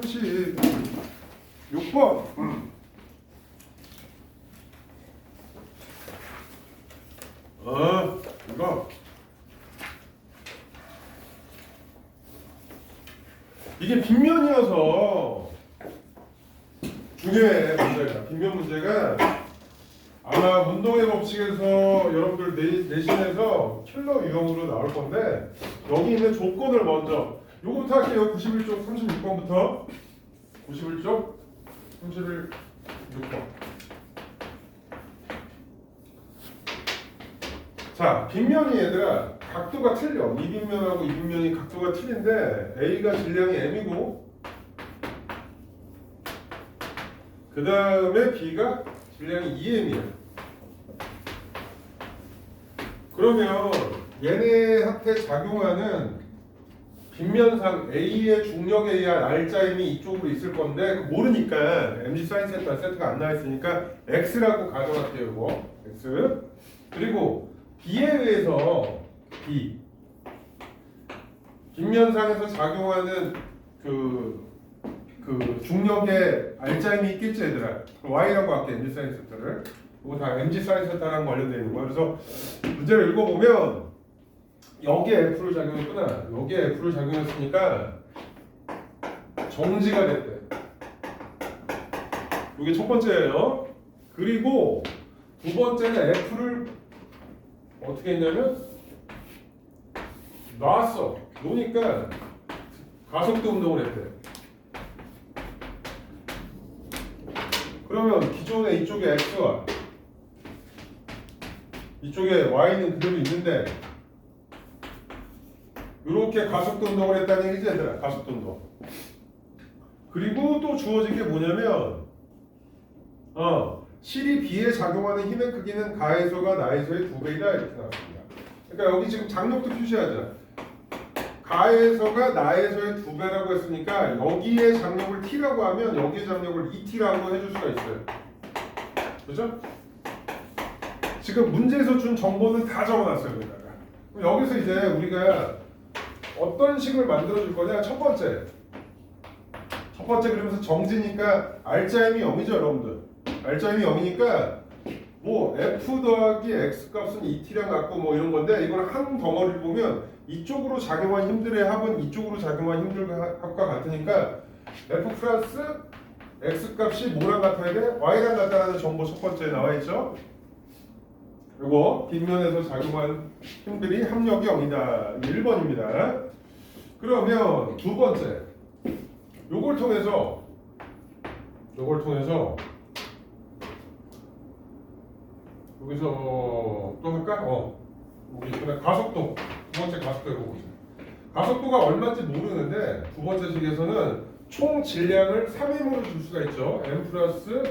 36번. 이거. 이게 빗면이어서 중요해, 문제가. 빗면 문제가 아마 운동의 법칙에서 여러분들 내신에서 킬러 유형으로 나올 건데, 여기 있는 조건을 먼저 요거부터 할게요. 91쪽 36번부터 91쪽 36번. 자, 빗면이 얘들아 각도가 틀려. 이 빗면하고 이 빗면이 각도가 틀린데 A가 질량이 M이고 그 다음에 B가 질량이 2M이야. 그러면 얘네한테 작용하는 빗면상 A의 중력에 의한 R자임이 이쪽으로 있을 건데 모르니까 mg 사인 세트가 안 나와 있으니까 X라고 가정할게요. 이거 X. 그리고 B에 의해서 B 빗면상에서 작용하는 그 중력의 R자임이 있겠지 얘들아. Y라고 할게. mg 사인 세트를. 이거 다 mg 사인 세트랑 관련되어 있는 거야. 그래서 문제를 읽어보면 여기에 F를 작용했구나. 여기에 F를 작용했으니까 정지가 됐대. 이게 첫 번째예요. 그리고 두 번째는 F를 어떻게 했냐면 놨어. 놓으니까 가속도 운동을 했대. 그러면 기존에 이쪽에 X와 이쪽에 Y는 그대로 있는데 이렇게 가속도 운동을 했다는 얘기지 얘들아. 가속도 운동. 그리고 또 주어진 게 뭐냐면 실이 B에 작용하는 힘의 크기는 가해소가 나해소의 2배이다 이렇게 나왔습니다. 그러니까 여기 지금 장력도 표시하자. 가해소가 나해소의 2배라고 했으니까 여기에 장력을 T라고 하면 여기에 장력을 2T라고 해줄 수가 있어요. 그죠? 지금 문제에서 준 정보는 다 적어놨어요. 여기다가. 그럼 여기서 이제 우리가 어떤 식을 만들어 줄 거냐? 첫 번째 그러면서 정지니까 R자임이 0이죠 여러분들. R자임이 0이니까 뭐 F 더하기 X 값은 2T랑 같고 뭐 이런 건데 이걸 한 덩어리를 보면 이쪽으로 작용한 힘들의 합은 이쪽으로 작용한 힘들의 합과 같으니까 F 플러스 X 값이 뭐랑 같아야 돼? Y랑 같다라는 정보 첫 번째에 나와 있죠. 그리고 빗면에서 작용한 힘들이 합력이 0이다. 1번입니다. 그러면 두 번째 요걸 통해서 여기서 또 할까? 우리 이번에 가속도 두 번째 가속도 해보자. 가속도가 얼마인지 모르는데 두 번째 식에서는 총 질량을 3M으로 줄 수가 있죠. M 플러스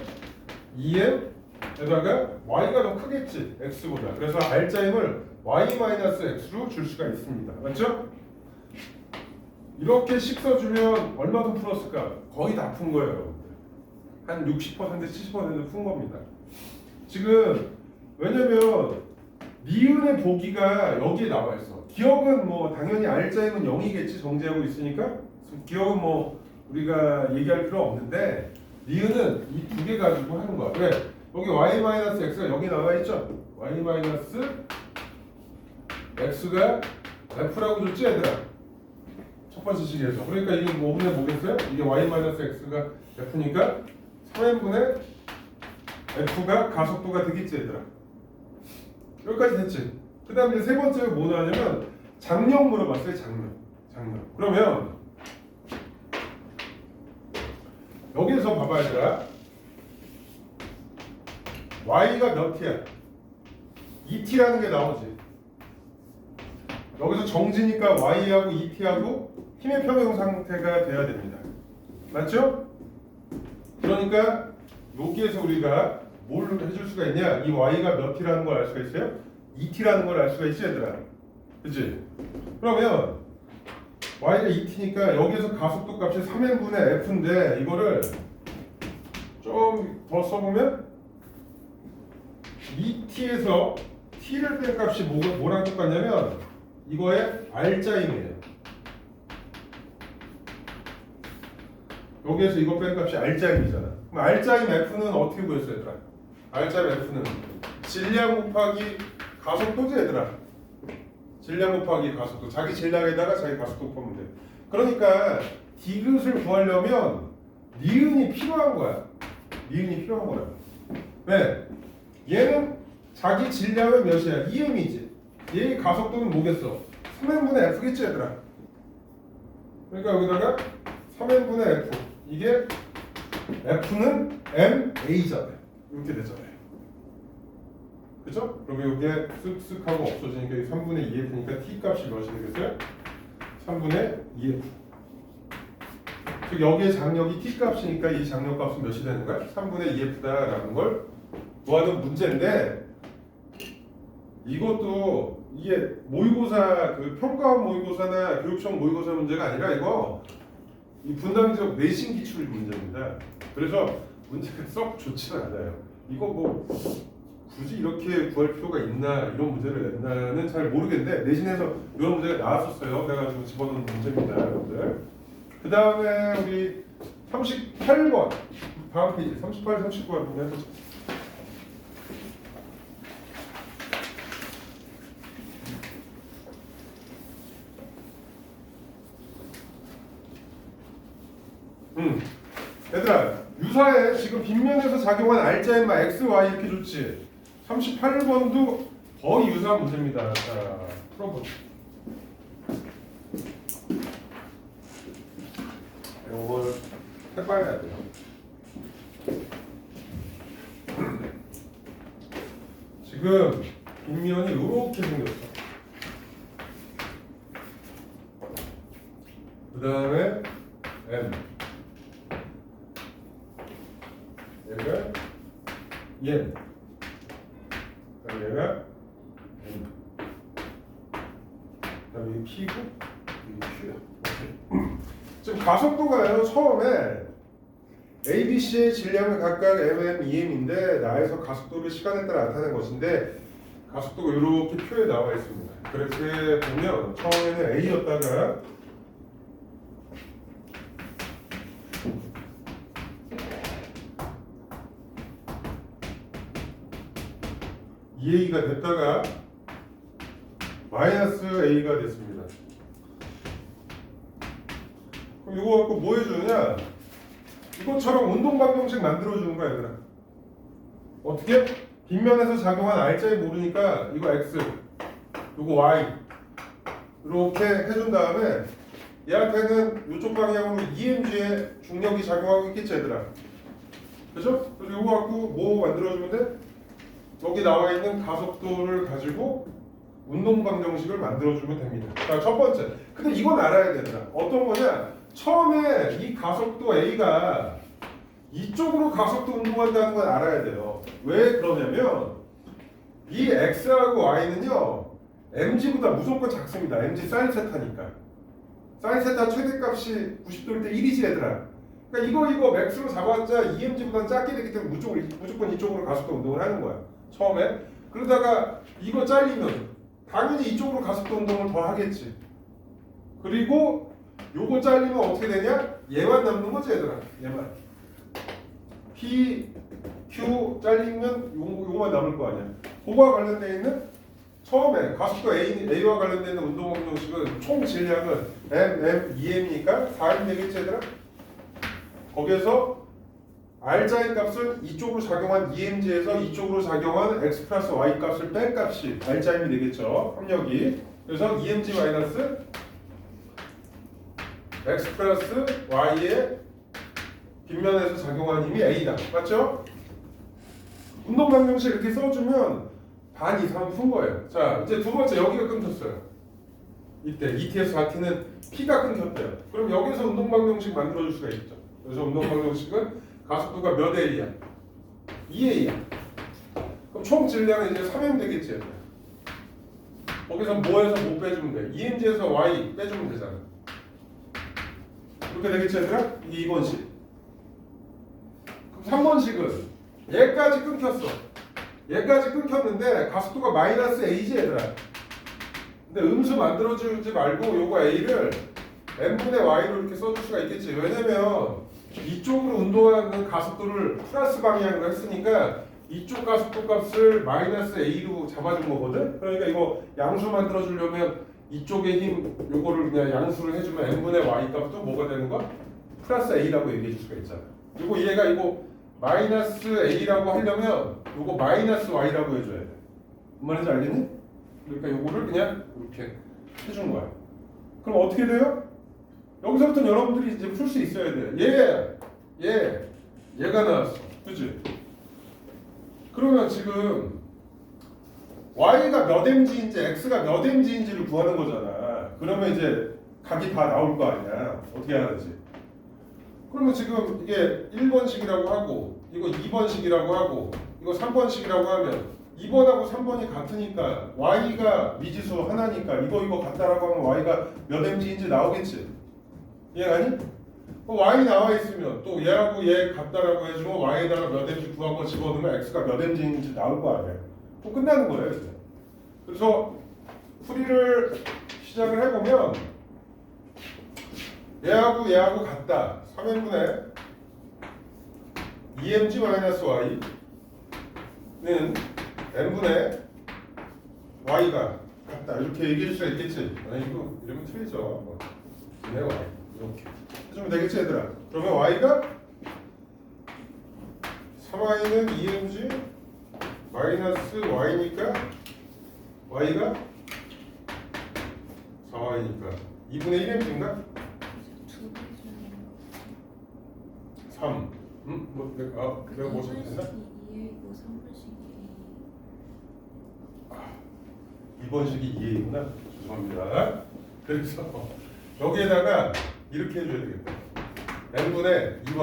2M 에다가 Y가 더 크겠지 X보다. 그래서 R자임을 Y 마이너스 X로 줄 수가 있습니다. 맞죠? 이렇게 식 써주면 얼마 더 풀었을까? 거의 다 푼 거예요. 한 60% 70% 푼 겁니다. 지금 왜냐면 니은의 보기가 여기에 나와 있어. 기억은 뭐 당연히 R자임은 0이겠지 정지하고 있으니까. 기억은 뭐 우리가 얘기할 필요 없는데 니은은 이 두 개 가지고 하는 거야. 왜? 여기 Y-X가 여기 나와 있죠? Y-X가 F라고 줬지 얘들아? 첫 번째 식에서. 그러니까 이게 뭐분의 뭐겠어요? 이게 Y-X가 F니까 3n분의 F가 가속도가 되겠지 얘들아? 여기까지 됐지? 그 다음에 세 번째가 뭐 나왔냐면 장력 물어봤어요. 장력. 그러면 여기서 봐봐 얘들아. Y가 몇 T야? 2T라는 게 나오지. 여기서 정지니까 Y하고 2T하고 힘의 평형 상태가 돼야 됩니다. 맞죠? 그러니까 여기에서 우리가 뭘 해줄 수가 있냐? 이 Y가 몇 T라는 걸 알 수가 있어요? 2T라는 걸 알 수가 있지 얘들아. 그치? 그러면 Y가 2T니까 여기에서 가속도 값이 3n분의 F인데 이거를 좀 더 써보면 2T에서 T를 뺀 값이 뭐랑 똑같냐면 이거의 R자임이에요. 여기에서 이거 뺀 값이 R자임이잖아. 그럼 R자임 F는 어떻게 구했어 얘들아? R자임 F는 질량 곱하기 가속도지 얘들아. 질량 곱하기 가속도. 자기 질량에다가 자기 가속도 곱하면 돼. 그러니까 디귿을 구하려면 니은이 필요한 거야. 니은이 필요한 거야. 왜? 얘는 자기 질량은 몇이야? 2m이지. 얘의 가속도는 뭐겠어? 3n분의 F겠지 얘들아. 그러니까 여기다가 3n분의 F. 이게 F는 MA잖아요. 이렇게 되잖아요. 그죠? 그리고 이게 쓱쓱 하고 없어지니까 3분의 2F니까 T 값이 몇이 되겠어요? 3분의 2F. 즉 여기에 장력이 T 값이니까 이 장력 값은 몇이 되는 거야? 3분의 2F다라는 걸 구하는 문제인데 이것도 이게 모의고사 그 평가원 모의고사나 교육청 모의고사 문제가 아니라 이거 이 분당지역 내신 기출 문제입니다. 그래서 문제가 썩 좋지는 않아요. 이거 뭐 굳이 이렇게 구할 필요가 있나 이런 문제를 냈나는 잘 모르겠는데 내신에서 이런 문제가 나왔었어요. 그래가지고 집어넣은 문제입니다, 여러분들. 그 다음에 우리 38번 다음 페이지 38, 39번 해보자. 얘들아 유사해. 지금 빗면에서 작용한 R자인 X, Y 이렇게 줬지. 38번도 거의 유사한 문제입니다. 자, 풀어보자. 이걸 해봐야 돼요. 지금 빗면이 이렇게 생겼어. 그 다음에 M 얘가 N 얘가 N 그다음에 P고 Q야. 지금 가속도가요 처음에 ABC의 질량은 각각 MM, EM인데 나에서 가속도를 시간에 따라 나타낸 것인데 가속도가 이렇게 표에 나와 있습니다. 그렇게 보면 처음에는 A였다가 EA가 됐다가 마이너스 A가 됐습니다. 그럼 이거 갖고 뭐 해주느냐? 이것처럼 운동 방정식 만들어주는 거야 얘들아. 어떻게? 빗면에서 작용한 R자에 모르니까 이거 X, 이거 Y 이렇게 해준 다음에 얘한테는 이쪽 방향으로 EMG에 중력이 작용하고 있겠지 얘들아. 그죠? 그래서 이거 갖고 뭐 만들어주면 돼? 여기 나와 있는 가속도를 가지고 운동 방정식을 만들어주면 됩니다. 자, 첫 번째. 근데 이건 알아야 되더라. 어떤 거냐? 처음에 이 가속도 A가 이쪽으로 가속도 운동한다는 걸 알아야 돼요. 왜 그러냐면 이 X하고 Y는요 mg보다 무조건 작습니다. mg 사인 세타니까. 사인 세타 최대값이 90도일 때 1이지 얘들아. 그러니까 이거 맥스로 잡았자 EMG보다 작게 되기 때문에 무조건 이쪽으로 가속도 운동을 하는 거야. 처음에. 그러다가 이거 잘리면 당연히 이쪽으로 가속도 운동을 더 하겠지. 그리고 요거 잘리면 어떻게 되냐? 얘만 남는 거지 얘들아. 얘만. P, Q 잘리면 요거만 남을 거 아니야. 그거와 관련되어 있는 처음에 가속도 A와 관련되어 있는 운동 방정식은 총 질량은 M, EM이니까 4M 되겠지 얘들아? 거기에서 R자의 값은 이쪽으로 작용한 EMG에서 이쪽으로 작용한 X 플러스 Y 값을 뺀 값이 R자임이 되겠죠. 합력이. 그래서 EMG 마이너스 X 플러스 Y의 빗면에서 작용한 힘이 A다. 맞죠? 운동 방정식 이렇게 써주면 반 이상 푼 거예요. 자, 이제 두 번째 여기가 끊겼어요. 이때 ETS 4T는 P가 끊겼대요. 그럼 여기서 운동 방정식 만들어줄 수가 있죠. 그래서 운동 방정식은 가속도가 몇 A야? 2A야. 그럼 총 질량은 이제 3M 되겠지. 거기서 뭐에서 뭐 빼주면 돼? EMG에서 Y 빼주면 되잖아. 그렇게 되겠지 얘들아? 이게 2번식. 그럼 3번식은 얘까지 끊겼어. 얘까지 끊겼는데 가속도가 마이너스 A지 얘들아. 근데 음수 만들어주지 말고 요거 A를 N분의 Y로 이렇게 써줄 수가 있겠지. 왜냐면 이쪽으로 운동하는 가속도를 플러스 방향으로 했으니까 이쪽 가속도 값을 마이너스 A로 잡아준 거거든. 그러니까 이거 양수 만들어주려면 이쪽의 힘 요거를 그냥 양수를 해주면 n분의 y 값도 뭐가 되는 거야? 플러스 A라고 얘기해 줄 수가 있잖아. 그리고 얘가 이거 마이너스 A라고 하려면 요거 마이너스 Y라고 해줘야 돼. 뭔 말인지 알겠니? 그러니까 요거를 그냥 이렇게 해준 거야. 그럼 어떻게 돼요? 여기서부터 여러분들이 이제 풀 수 있어야 돼. 얘가 나왔어. 그치? 그러면 지금 y가 몇 mg인지 x가 몇 mg인지를 구하는 거잖아. 그러면 이제 각이 다 나올 거 아니야. 어떻게 해야 되지? 그러면 지금 이게 1번식이라고 하고 이거 2번식이라고 하고 이거 3번식이라고 하면 2번하고 3번이 같으니까 y가 미지수 하나니까 이거 같다라고 하면 y가 몇 mg인지 나오겠지. 이해가니? y 나와 있으면 또 얘하고 얘 같다라고 해주면 y에다가 몇 mg 구한 거 집어넣으면 x가 몇 mg인지 나올 거 아니에요. 또 끝나는 거예요. 그래서 풀이를 시작을 해보면 얘하고 같다. 3n분의 2mg-y는 n분의 y가 같다. 이렇게 얘기해 줄 수가 있겠지. 이거 이러면 틀리죠. 네, y 이렇게 해주면 되겠지 얘들아. 그러면 y가 3y는 2mg 마이너스 y니까 y가 4y니까 2분의 1mg인가? 3. 내가 뭐 잘못했나? 2번식이 2A구나. 죄송합니다. 그래서 여기에다가 이렇게 해줘야 되겠다. n분의 2y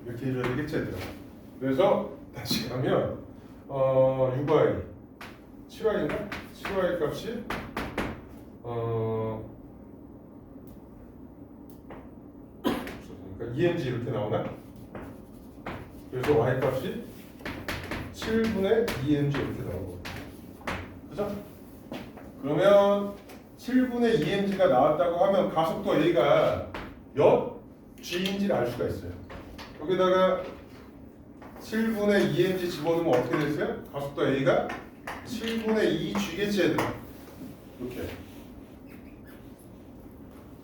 이렇게 해줘야 되겠지 얘들아. 그래서 다시 가면 6y 7y인가? 7y 값이 그러니까 2mg 이렇게 나오나? 그래서 y 값이 7분의 2mg 이렇게 나오고, 그죠? 그러면 7분의 2mg가 나왔다고 하면 가속도 A가 몇 g인지를 알 수가 있어요. 여기다가 7분의 2mg 집어넣으면 어떻게 됐어요? 가속도 A가 7분의 2g겠지 얘들아. 이렇게.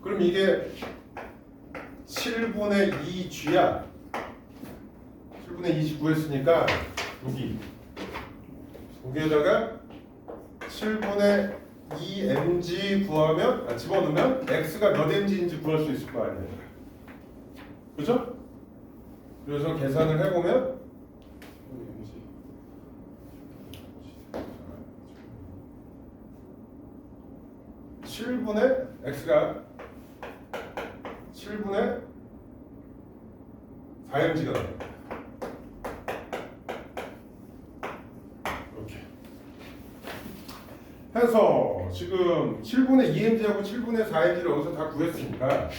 그럼 이게 7분의 2g야. 7분의 2g 구했으니까 여기에다가 7분의 2mg 구하면 집어넣으면 x가 몇 mg인지 구할 수 있을 거 아니에요. 그죠? 그래서 계산을 해보면 7분의 x가 7분의 4mg가 나옵니다. 이렇게 해서 지금 7분의 2mg하고 7분의 4mg를 여기서 다 구했으니까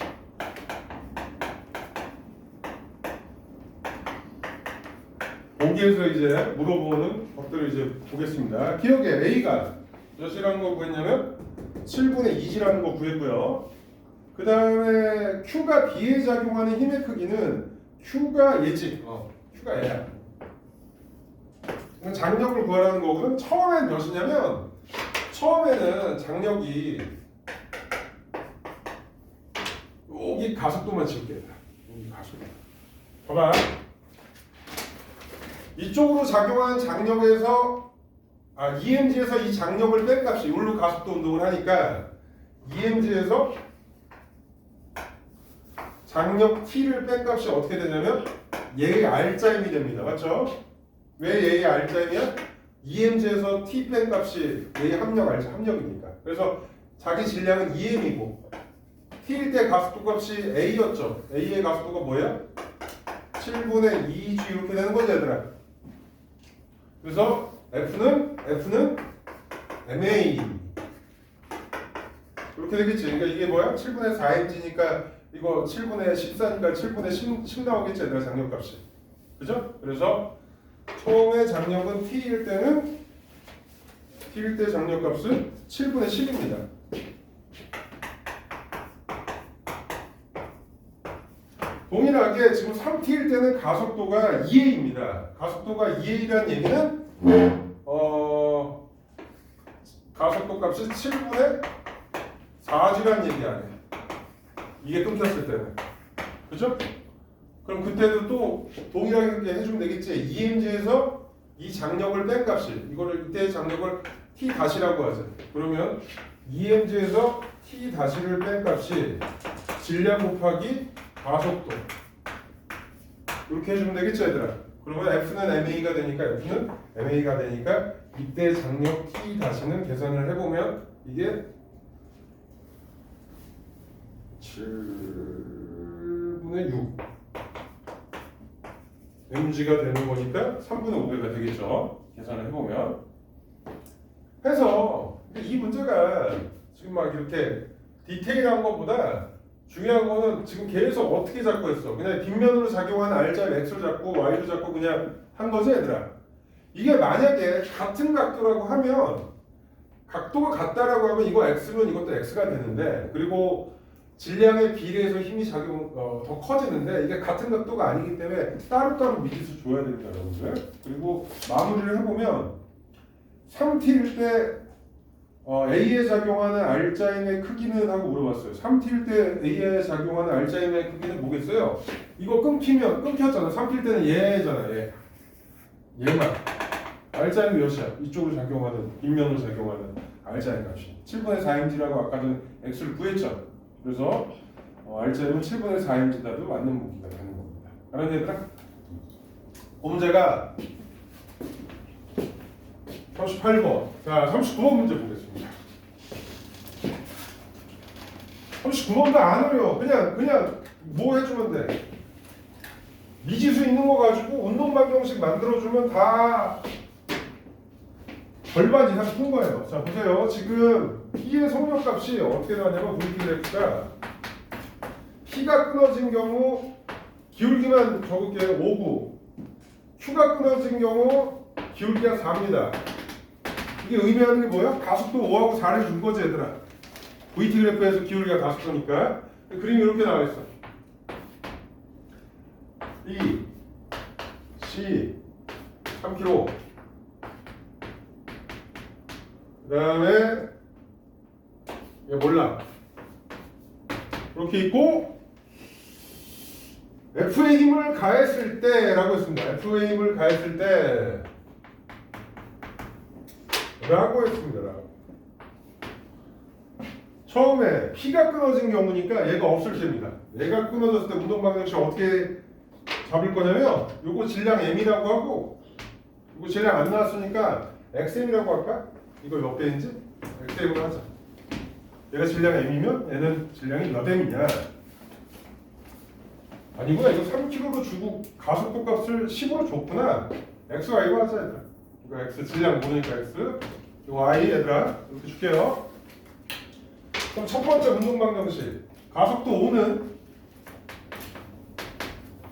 거기에서 이제 물어보는 것들을 이제 보겠습니다. 기억에 A가 몇이라는 거 구했냐면 7분의 2g라는 거 구했고요. 그 다음에 Q가 B에 작용하는 힘의 크기는 Q가 얘지. Q가 얘야. 장력을 구하라는 거거든. 처음엔 몇이냐면 처음에는 장력이 여기 가속도만 지울게. 여기 가속도. 봐봐. 이쪽으로 작용하는 장력에서 EMG에서 이 장력을 뺀 값이 여기로 가속도 운동을 하니까 EMG에서 장력 T를 뺀 값이 어떻게 되냐면 얘의 R자임이 됩니다. 맞죠? 왜 얘의 R자임이야? EMG에서 T 뺀 값이 얘의 합력이니까. 그래서 자기 질량은 EM이고 T일 때 가속도 값이 A였죠. A의 가속도가 뭐야? 7분의 2G 이렇게 되는 거지 얘들아. 그래서 F는 MA 이렇게 되겠지. 그러니까 이게 뭐야? 7분의 4mg니까 이거 7분의 14니까 7분의 10 나오겠지 얘들아, 장력값이. 그죠? 그래서 총의 장력은 T일 때 장력값은 7분의 10입니다. 동일하게 지금 3t일 때는 가속도가 2a입니다. 가속도가 2a라는 얘기는 가속도 값이 7분의 4g라는 얘기 아니에요. 이게 끊겼을 때는. 그죠? 그럼 그때도 또 동일하게 해주면 되겠지. EMG에서 이 장력을 뺀 값이 이거를 이때의 장력을 T 다시라고 하죠. 그러면 EMG에서 T 다시를 뺀 값이 질량 곱하기 가속도 이렇게 해주면 되겠죠, 얘들아. 그러면 F는 MA가 되니까 이때 장력 T 다시는 계산을 해보면 이게 7분의 6 mg가 되는 거니까 3분의 5배가 되겠죠. 계산을 해보면. 해서 이 문제가 지금 막 이렇게 디테일한 것보다 중요한 거는 지금 계속 어떻게 잡고 했어. 그냥 빗면으로 작용하는 R자 X를 잡고 Y를 잡고 그냥 한 거지, 얘들아. 이게 만약에 같은 각도라고 하면 각도가 같다라고 하면 이거 X면 이것도 X가 되는데, 그리고 질량에 비례해서 힘이 더 커지는데 이게 같은 각도가 아니기 때문에 따로따로 미지수 줘야 됩니다, 여러분들. 그리고 마무리를 해보면 3t일 때 A에 작용하는 R자임의 크기는 하고 물어봤어요. 3t일 때 A에 작용하는 R자임의 크기는 뭐겠어요? 이거 끊겼잖아. 3t일 때는 얘잖아, 얘만. R자임 몇이야? 이쪽으로 작용하는, 빗면으로 작용하는 R자임 값이 7분의 4mg라고 아까 전에 X를 구했죠. 그래서 R자임은 7분의 4mg다도 맞는 무기가 되는 겁니다. 알았니, 얘들아? 그 문제가 38번. 자, 39번 문제 보겠습니다. 39번도 안 어려워. 그냥 뭐 해주면 돼. 미지수 있는 거 가지고 운동 방정식 만들어주면 다 절반 이상 푼 거예요. 자, 보세요. 지금 P의 성력값이 어떻게 나왔냐면 VTX가 P가 끊어진 경우 기울기만 적을게요. 5구. Q가 끊어진 경우 기울기가 4입니다. 이게 의미하는 게 뭐야? 가속도 5하고 4를 준 거지, 얘들아. VT 그래프에서 기울기가 가속도니까. 그림이 이렇게 나와 있어. E, C, 3kg. 그 다음에 얘 몰라. 이렇게 있고 F의 힘을 가했을 때라고 했습니다. F의 힘을 가했을 때 라고 했습니다. 처음에 P가 끊어진 경우니까 얘가 없을 때입니다. 얘가 끊어졌을 때 운동 방정식 어떻게 잡을 거냐면 요거 질량 M이라고 하고 요거 질량 안 나왔으니까 XM이라고 할까? 이거 몇 배인지? XM으로 하자. 얘가 질량 M이면 얘는 질량이 몇 M이냐? 아니구나. 이거 3kg로 주고 가속도 값을 10으로 줬구나. X가 이거 하자, 얘들아. 이거 X 질량 모으니까 X. 이거 Y, 얘들아. 이렇게 줄게요. 그럼 첫 번째 운동 방정식. 가속도 5는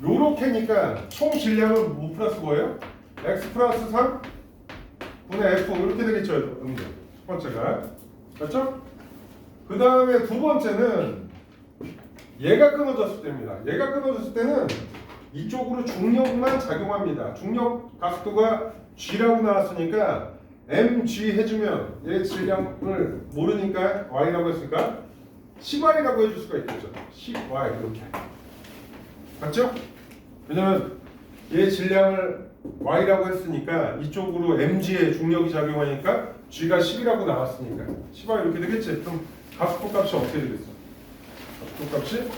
요렇게니까 총 질량은 뭐 플러스 뭐예요? X 플러스 3 분의 F 이렇게 되겠죠, 여러분들. 첫 번째가. 맞죠? 그 다음에 두 번째는 얘가 끊어졌을 때입니다. 얘가 끊어졌을 때는 이쪽으로 중력만 작용합니다. 중력 가속도가 G라고 나왔으니까 mg 해주면 얘 질량을 모르니까 y라고 했으니까 10y라고 해줄 수가 있겠죠. 10y 이렇게. 맞죠? 왜냐면 얘 질량을 y라고 했으니까 이쪽으로 mg의 중력이 작용하니까 g가 10이라고 나왔으니까 10y 이렇게 되겠지. 그럼 가속도 값이 어떻게 되겠어? 가속도 값이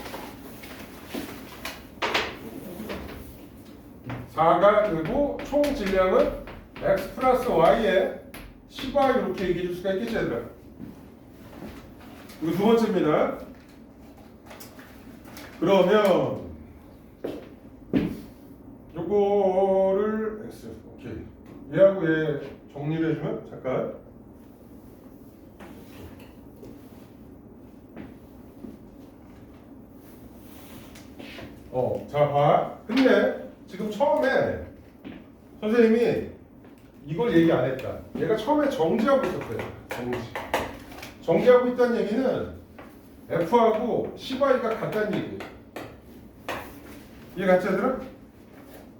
4가 되고 총 질량은 x 플러스 y에 10y 이렇게 얘기해 줄 수가 있겠지, 얘들아. 이거 두 번째입니다. 그러면 요거를 x, 오케이. 얘하고 얘 정리를 해주면 잠깐. 자 봐. 근데 지금 처음에 선생님이 이걸 얘기 안 했다. 얘가 처음에 정지하고 있었대요. 정지하고 있다는 얘기는 F하고 CY가 같다는 얘기예요. 이해 갔지 얘들아?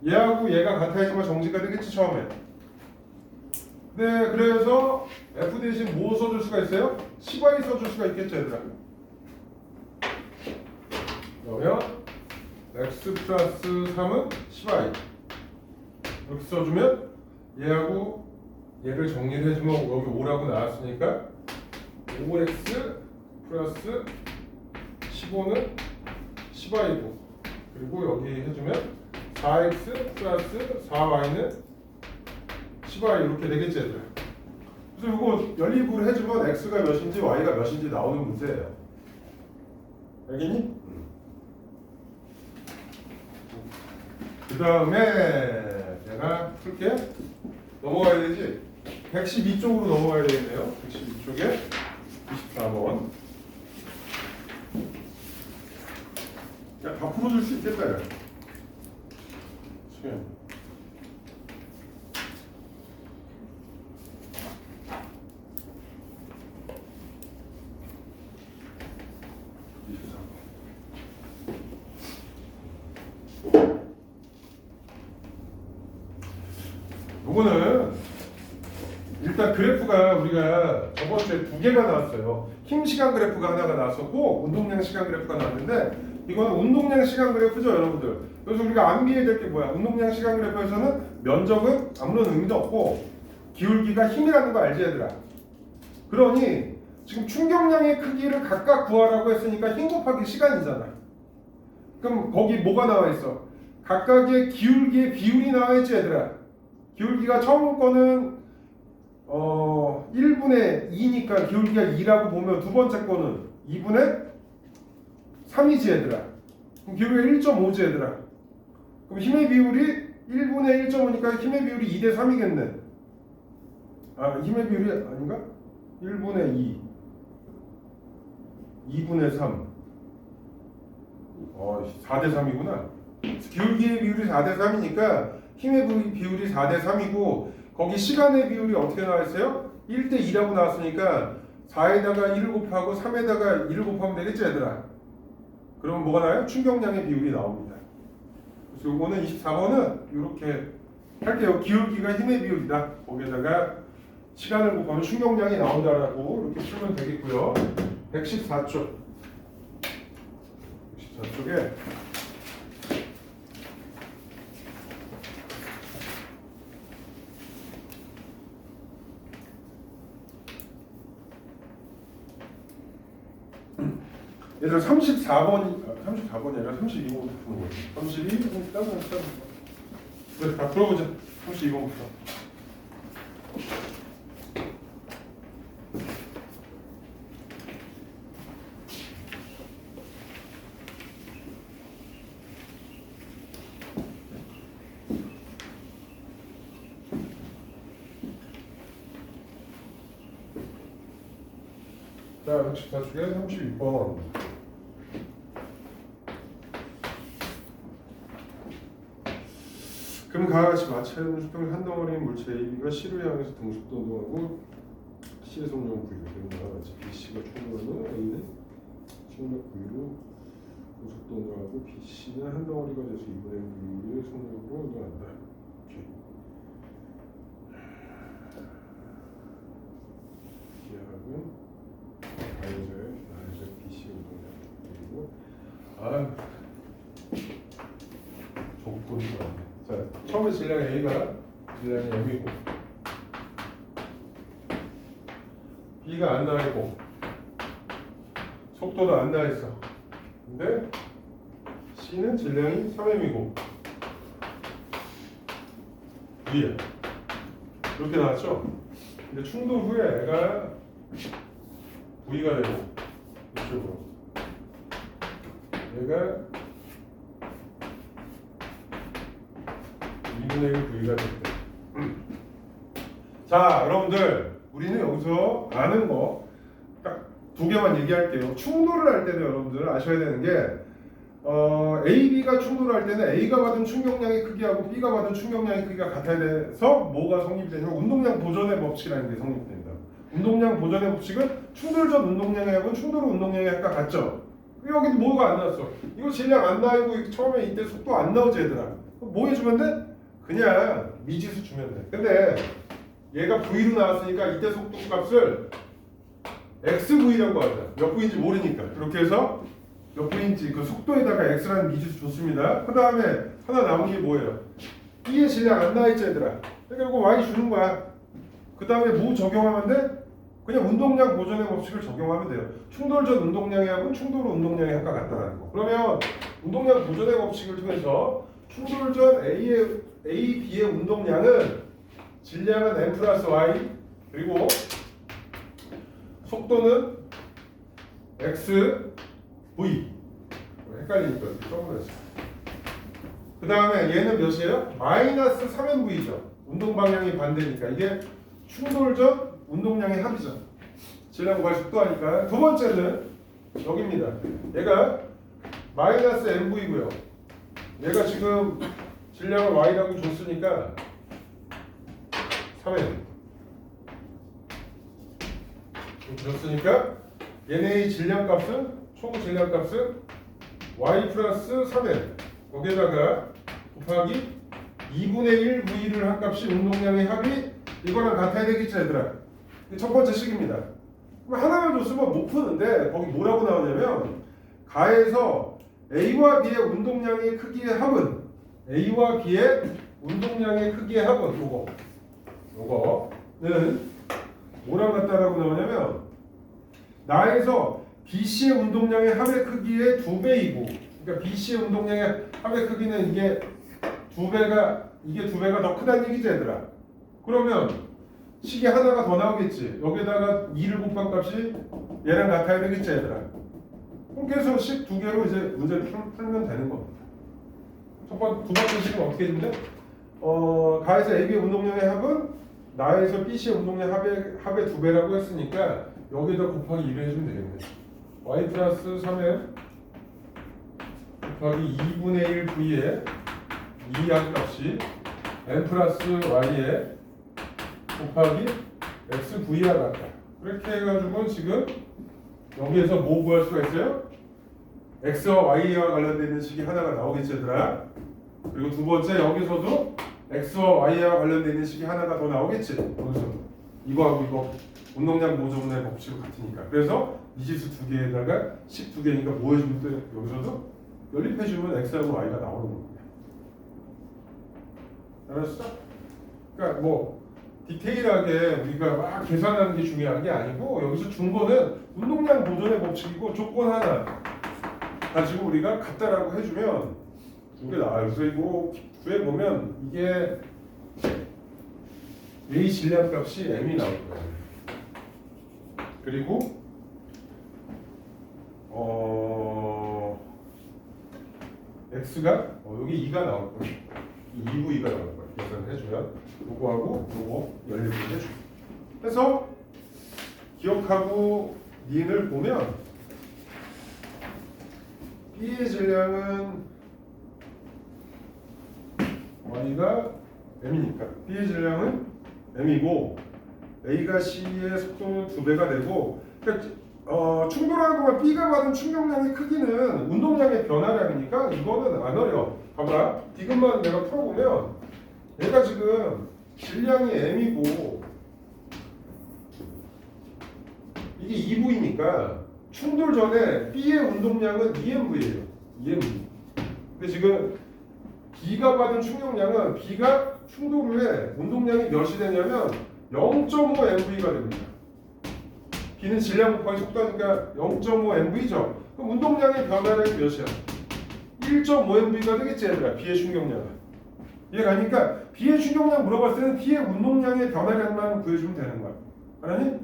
얘하고 얘가 같아야지만 정지가 되겠지 처음에. 네, 그래서 F 대신 뭐 써줄 수가 있어요? 10y 써줄 수가 있겠죠 얘들아. 그러면 x 플러스 3은 10y 이렇게 써주면 얘하고 얘를 정리를 해주면 여기 5라고 나왔으니까 5x 플러스 15는 10y고 그리고 여기 해주면 4x 플러스 4y는 10y 이렇게 되겠지 얘들아. 그래서 이거 연립으로 해주면 x가 몇인지 y가 몇인지 나오는 문제예요. 알겠니? 그 다음에 내가 풀게. 넘어가야 되지? 112쪽으로 넘어가야 되겠네요. 112쪽에 24번. 야, 다 풀어줄 수 있겠다. 야. 수현. 요거는 일단 그래프가 우리가 저번 주에 두 개가 나왔어요. 힘 시간 그래프가 하나가 나왔었고 운동량 시간 그래프가 나왔는데 이거는 운동량 시간 그래프죠 여러분들. 그래서 우리가 암기해야 될 게 뭐야? 운동량 시간 그래프에서는 면적은 아무런 의미도 없고 기울기가 힘이라는 거 알지 얘들아? 그러니 지금 충격량의 크기를 각각 구하라고 했으니까 힘 곱하기 시간이잖아. 그럼 거기 뭐가 나와 있어? 각각의 기울기의 비율이 나와 있지 얘들아. 기울기가 처음 거는 1분의 2니까 기울기가 2라고 보면 두 번째 거는 2분의 3이지 얘들아. 그럼 기울기가 1.5지 얘들아. 그럼 힘의 비율이 1분의 1.5니까 힘의 비율이 2대 3이겠네. 아, 힘의 비율이 아닌가? 1분의 2 2분의 3 4대 3이구나. 기울기의 비율이 4대 3이니까 힘의 비율이 4대 3이고 거기 시간의 비율이 어떻게 나와 있어요? 1대 2라고 나왔으니까 4에다가 1을 곱하고 3에다가 1을 곱하면 되겠죠 얘들아. 그러면 뭐가 나와요? 충격량의 비율이 나옵니다. 그래서 요거는 24번은 이렇게 할게요. 기울기가 힘의 비율이다. 거기에다가 시간을 곱하면 충격량이 나온다라고 이렇게 풀면 되겠고요. 114쪽 114쪽에 얘들아 34번이 아니라 32번부터 푸는 거지. 32번 따서 그래 다 풀어보자. 32번부터. 자, 114쪽에 32번. 그럼 다와 같이 마찰 운동수평을 한 덩어리인 물체 AB가 C를 향해서 등속도 운동하고 C의 속력은 V로 그럼 다와 같이 BC가 충돌하면 A는 충격 V로 등속도 운동하고 BC는 한 덩어리가 돼서 2분의 V의 속력으로 운동한다. 오케이. 기하학은 나이저 BC 운동량 그리고 조건이 많네. 자, 처음에 질량 A가 질량이 M이고 B가 안 나와있고 속도도 안 나와있어. 근데 C는 질량이 3M이고 V야. 이렇게 나왔죠? 근데 충돌 후에 애가 V가 되고 이쪽으로 얘가 2분의 1 V가 됐대. 자, 여러분들 우리는 여기서 아는 거 딱 두 개만 얘기할게요. 충돌을 할 때는 여러분들 아셔야 되는 게 A, B가 충돌을 할 때는 A가 받은 충격량의 크기하고 B가 받은 충격량의 크기가 같아야 돼서 뭐가 성립이 되냐면 운동량 보존의 법칙이라는 게 성립됩니다. 운동량 보존의 법칙은 충돌 전 운동량의 합은 충돌 후 운동량의 합과 같죠. 여기는 뭐가 안 나왔어. 이거 질량 안 나오고 처음에 이때 속도 안 나오지 얘들아. 뭐 해주면 돼? 그냥 미지수 주면 돼. 근데 얘가 V로 나왔으니까 이때 속도 값을 XV라고 하자. 몇 V인지 모르니까. 그렇게 해서 몇 V인지 그 속도에다가 X라는 미지수 줬습니다. 그 다음에 하나 남은 게 뭐예요? B의 질량 안 나와있지 얘들아. 그러니까 이거 Y 주는 거야. 그 다음에 뭐 적용하면 돼? 그냥 운동량 보존의 법칙을 적용하면 돼요. 충돌 전 운동량의 합은 충돌 후 운동량의 합과 같다라는 거. 그러면 운동량 보존의 법칙을 통해서 충돌 전 A, B의 운동량은 질량은 M 플러스 Y 그리고 속도는 X, V. 헷갈리니까 써버렸어. 그 다음에 얘는 몇이에요? 마이너스 3nV죠. 운동 방향이 반대니까 이게 충돌 전 운동량의 합이죠. 질량 구할 속도 하니까. 두 번째는 여기입니다. 얘가 마이너스 mv고요. 얘가 지금 질량을 y라고 줬으니까 3n 줬으니까 얘네의 질량값은 총 질량값은 y 플러스 3n 거기에다가 곱하기 2분의 1 v를 한 값이 운동량의 합이 이거랑 같아야 되겠죠 얘들아. 첫 번째 식입니다. 하나만 줬으면 못 푸는데 거기 뭐라고 나오냐면 가에서 A와 B의 운동량의 크기의 합은 A와 B의 운동량의 크기의 합은 요거는 뭐랑 같다라고 나오냐면 나에서 BC의 운동량의 합의 크기의 2배이고 그러니까 BC의 운동량의 합의 크기는 이게 2배가 더 크다는 얘기지 얘들아. 그러면 식이 하나가 더 나오겠지. 여기다가 2를 곱한 값이 얘랑 같아야 되겠지 얘들아. 그렇게 해서 식 두 개로 이제 문제를 풀면 되는 겁니다. 두 번째 식은 어떻게 된대? 가에서 AB의 운동량의 합은 나에서 BC의 운동량 합의 2배라고 했으니까 여기다 곱하기 2를 해주면 되겠네. y 플러스 3m 곱하기 2분의 1 v의 2한 값이 n 플러스 y의 곱하기 xv와 같다. 그렇게 해가지고 지금 여기에서 뭐 구할 수가 있어요? x와 y와 관련되어 있는 식이 하나가 나오겠지 얘들아. 그리고 두 번째 여기서도 x와 y와 관련되어 있는 식이 하나가 더 나오겠지. 여기서 이거하고 이거 운동량 보존의 법칙이 같으니까. 그래서 미지수 두 개에다가 식 두 개니까 뭐 해주면 또 여기서도 연립해주면 x하고 y가 나오는 겁니다. 알았어? 그러니까 뭐 디테일하게 우리가 막 계산하는 게 중요한 게 아니고 여기서 준 거는 운동량 보존의 법칙이고 조건 하나 가지고 우리가 같다라고 해주면 이게 나와요. 그래서 이거 구해보면 이게 A 질량값이 M이 나올 거예요. 그리고 X가 여기 2가 나올 거예요. 2V가 나올 거예요. 계산을 해주면 요거하고 요거 연립을 해줘. 그래서 기억하고 니은을 보면 B의 질량은 Y가 M이니까 B의 질량은 M이고 A가 C의 속도는 2배가 되고 그러니까 충돌하는 동안 B가 받은 충격량의 크기는 운동량의 변화량이니까 이거는 안 어려워. 봐봐. 디귿만 내가 풀어보면 얘가 지금 질량이 M이고 이게 2V니까 충돌 전에 B의 운동량은 2MV예요. 2MV. 근데 지금 B가 받은 충격량은 B가 충돌 후에 운동량이 몇이 되냐면 0.5MV가 됩니다. B는 질량 곱하기 속도니까 0.5MV죠. 그럼 운동량의 변화량이 몇이야? 1.5MV가 되겠지 얘들아. B의 충격량은. 이해가니까 B의 충격량 물어봤을 때는 B의 운동량의 변화량만 구해주면 되는 거야. 알았니?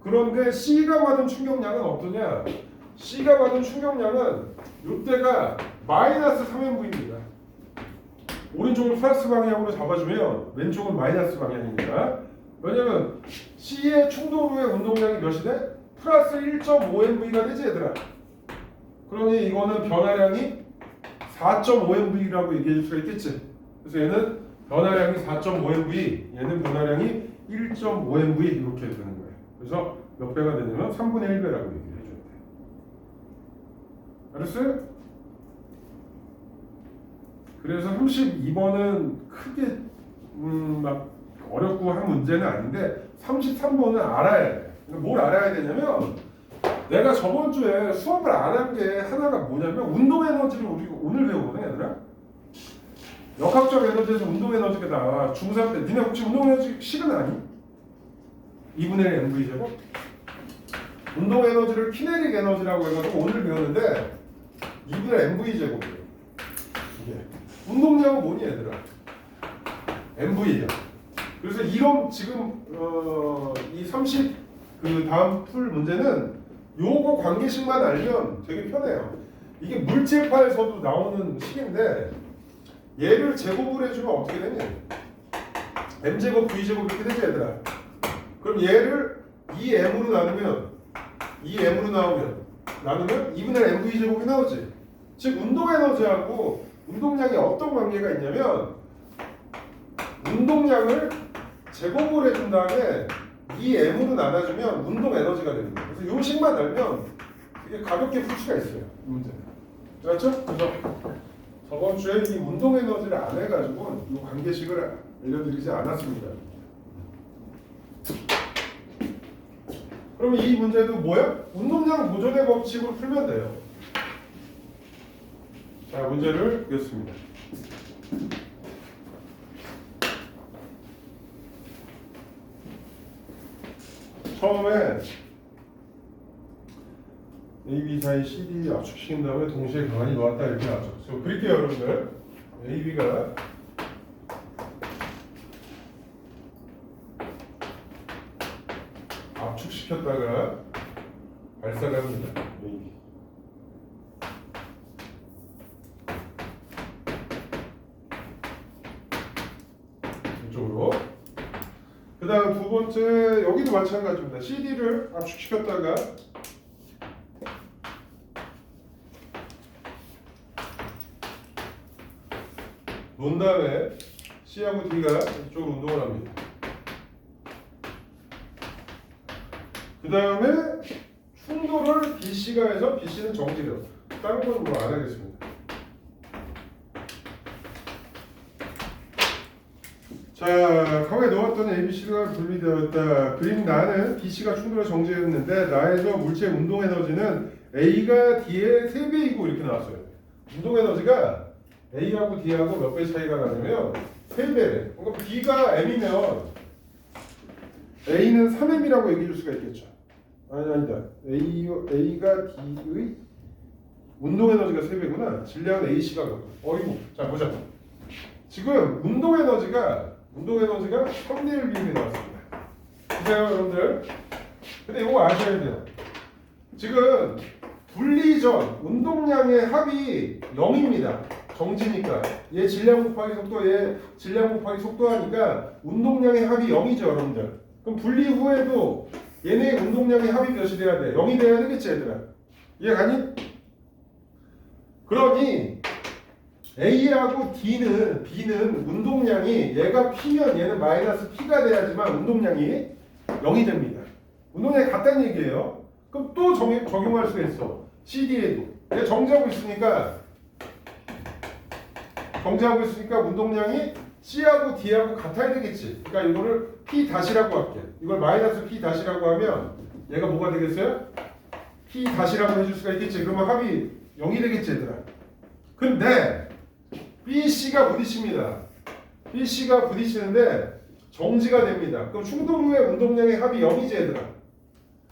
그런데 C가 받은 충격량은 어떠냐? C가 받은 충격량은 이때가 마이너스 3MV입니다. 오른쪽을 플러스 방향으로 잡아주면 왼쪽은 마이너스 방향입니다. 왜냐면 C의 충돌 후의 운동량이 몇이 돼? 플러스 1.5MV가 되지 얘들아. 그러니 이거는 변화량이 4.5MV라고 얘기해 줄 수가 있겠지. 그래서 얘는 변화량이 4.5MV, 얘는 변화량이 1.5MV 이렇게 되는 거예요. 그래서 몇 배가 되냐면 3분의 1배라고 얘기해 줘야 돼. 알았어요? 그래서 32번은 크게 막 어렵고 한 문제는 아닌데 33번은 알아야 돼. 뭘 알아야 되냐면 내가 저번 주에 수업을 안 한 게 하나가 뭐냐면 운동 에너지를 우리 오늘 배우거든 얘들아. 역학적 에너지에서 운동 에너지가 나와. 중3 때 니네 혹시 운동 에너지 식은 아니? 2분의 1 mv 제곱? 운동 에너지를 키네릭 에너지라고 해가지고 오늘 배웠는데 2분의 mv 제곱이에요. 이게 운동량은 뭐니 얘들아? mv야. 그래서 이런 지금 이 30 그 다음 풀 문제는 요거 관계식만 알면 되게 편해요. 이게 물질파에서도 나오는 식인데 얘를 제곱을 해주면 어떻게 되니? m제곱 v제곱 이렇게 되지 얘들아. 그럼 얘를 2m으로 나누면 2분의 mv제곱이 나오지. 즉 운동 에너지하고 운동량이 어떤 관계가 있냐면 운동량을 제곱을 해준 다음에 2m으로 나눠주면 운동 에너지가 됩니다. 그래서 요 식만 알면 되게 가볍게 풀 수가 있어요. 이 문제는. 알았죠? 그래서 저번 주에 이 운동 에너지를 안 해가지고 이 관계식을 알려드리지 않았습니다. 그럼 이 문제도 뭐야? 운동량 보존의 법칙으로 풀면 돼요. 자, 문제를 보겠습니다. 처음에 A, B 사이 CD 압축시킨 다음에 동시에 가만히 놓았다 이렇게 하죠. 그래서 그릴게요 여러분들. A, B가 압축시켰다가 발사를 합니다. A, B. 이쪽으로. 그 다음 두 번째 여기도 마찬가지입니다. CD를 압축시켰다가 놓은 다음에 C하고 D가 이쪽으로 운동을 합니다. 그 다음에 충돌을 BC가 해서 BC는 정지력. 다른 건 뭐 안 하겠습니다. 자, 컴에 넣었던 ABC가 분리되었다. 그림 나는 BC가 충돌을 정지했는데 나에서 물체 운동 에너지는 A가 D의 3배이고 이렇게 나왔어요. 운동 에너지가 A하고 D하고 몇 배 차이가 나냐면 3배래. 그러니까 D가 M이면 A는 3M이라고 얘기해 줄 수가 있겠죠. 아니다. A가 D의 운동 에너지가 3배구나. 질량은 AC가 어이구. 자, 보자. 지금 운동 에너지가 3대 1 비율이 나왔습니다. 보세요, 여러분들. 근데 이거 아셔야 돼요. 지금 분리 전 운동량의 합이 0입니다. 정지니까. 얘 질량 곱하기 속도, 얘 질량 곱하기 속도 하니까 운동량의 합이 0이죠, 여러분들. 그럼 분리 후에도 얘네 운동량의 합이 몇이 돼야 돼? 0이 돼야 되겠지, 얘들아. 이해가니? 그러니 A하고 B는 운동량이 얘가 P면 얘는 마이너스 P가 돼야지만 운동량이 0이 됩니다. 운동량이 같다는 얘기예요. 그럼 또 적용할 수가 있어. CD에도. 얘 정지하고 있으니까 운동량이 C하고 D하고 같아야 되겠지. 그러니까 이거를 P 다시라고 할게. 이걸 마이너스 P 다시라고 하면 얘가 뭐가 되겠어요? P 다시라고 해줄 수가 있겠지. 그러면 합이 0이 되겠지, 얘들아. 근데 BC가 부딪힙니다. BC가 부딪히는데 정지가 됩니다. 그럼 충돌 후에 운동량의 합이 0이지, 얘들아.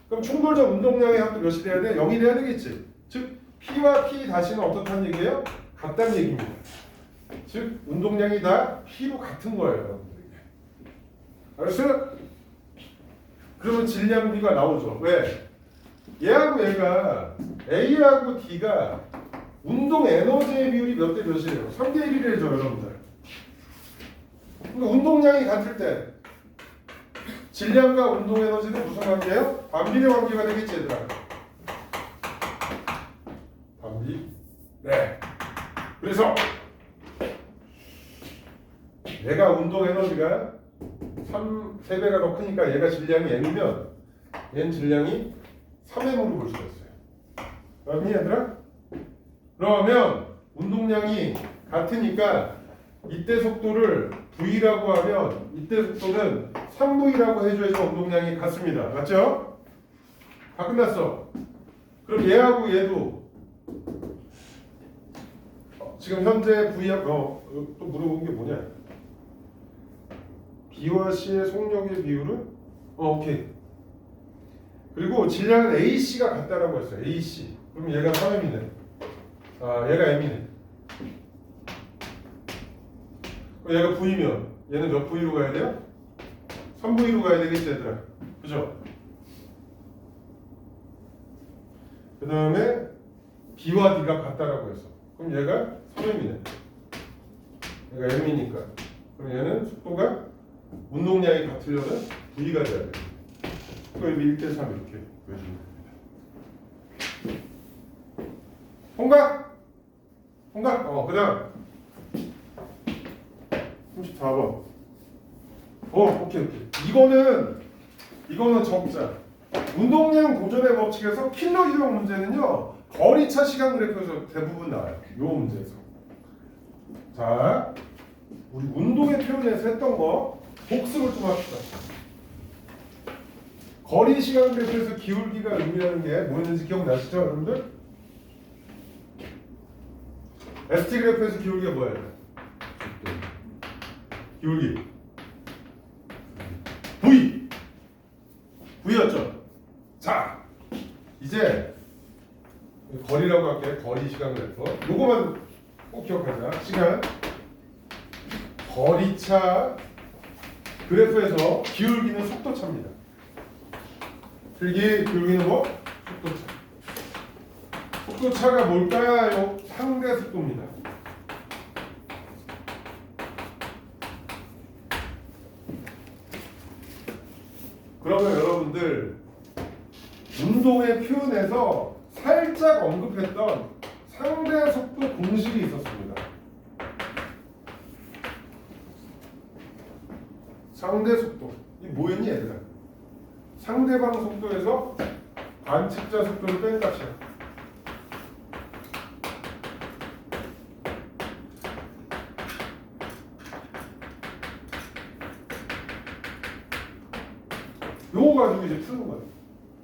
그럼 충돌 전 운동량의 합도 몇이 돼야 돼? 0이 돼야 되겠지. 즉 P와 P 다시는 어떻다는 얘기예요? 같다는 얘기입니다. 즉 운동량이 다 P로 같은 거예요, 여러분들에게. 알았어요? 그러면 질량 B가 나오죠. 왜? 얘하고 얘가 A하고 D가 운동 에너지의 비율이 몇 대 몇이에요? 3대 1이래죠, 여러분들. 그러니까 운동량이 같을 때 질량과 운동 에너지는 무슨 관계예요? 반비례 관계가 되겠지, 얘들아. 반비. 네. 그래서 얘가 운동 에너지가 3배가 더 크니까 얘가 질량이 M이면 얘는 질량이 3M으로 볼 수가 있어요. 맞니, 얘들아? 그러면 운동량이 같으니까 이때 속도를 V라고 하면 이때 속도는 3V라고 해줘야지 운동량이 같습니다. 맞죠? 다 끝났어. 그럼 얘하고 얘도 지금 현재 V하고 또 물어본 게 뭐냐? B와 C의 속력의 비율은 오케이. 그리고 질량은 AC가 같다라고 했어요. AC. 그럼 얘가 3M이네. 얘가 M이네. 얘가 V면 얘는 몇 V로 가야 돼요? 3V로 가야 되겠지 얘들아. 그죠? 그 다음에 B와 D가 같다라고 했어. 그럼 얘가 3M이네. 얘가 M이니까. 그럼 얘는 속도가 운동량이 같으려면 V가 돼야 돼. 그럼 1대3 이렇게 보여주면 됩니다. 통과? 통과? 그 다음 34번. 오케이. 이거는 적자. 운동량 보존의 법칙에서 킬러 유형 문제는요, 거리차 시간 그래프에서 대부분 나와요. 요 문제에서. 자, 우리 운동의 표현에서 했던 거 복습을 좀 합시다. 거리 시간 그래프에서 기울기가 의미하는 게 뭐였는지 기억나시죠, 여러분들? ST 그래프에서 기울기가 뭐예요? 기울기 V였죠? 자, 이제 거리라고 할게. 거리 시간 그래프. 요거만 꼭 기억하자. 시간 거리차 그래프에서 기울기는 속도차입니다. 기울기는 뭐? 속도차. 속도차가 뭘까요? 상대 속도입니다. 그러면 여러분들 운동의 표현에서 살짝 언급했던 상대 속도 공식이 있었습니다. 상대 속도. 이 뭐였니 얘들아? 상대방 속도에서 관측자 속도를 뺀 값이야. 요거 가지고 이제 푸는 거예요.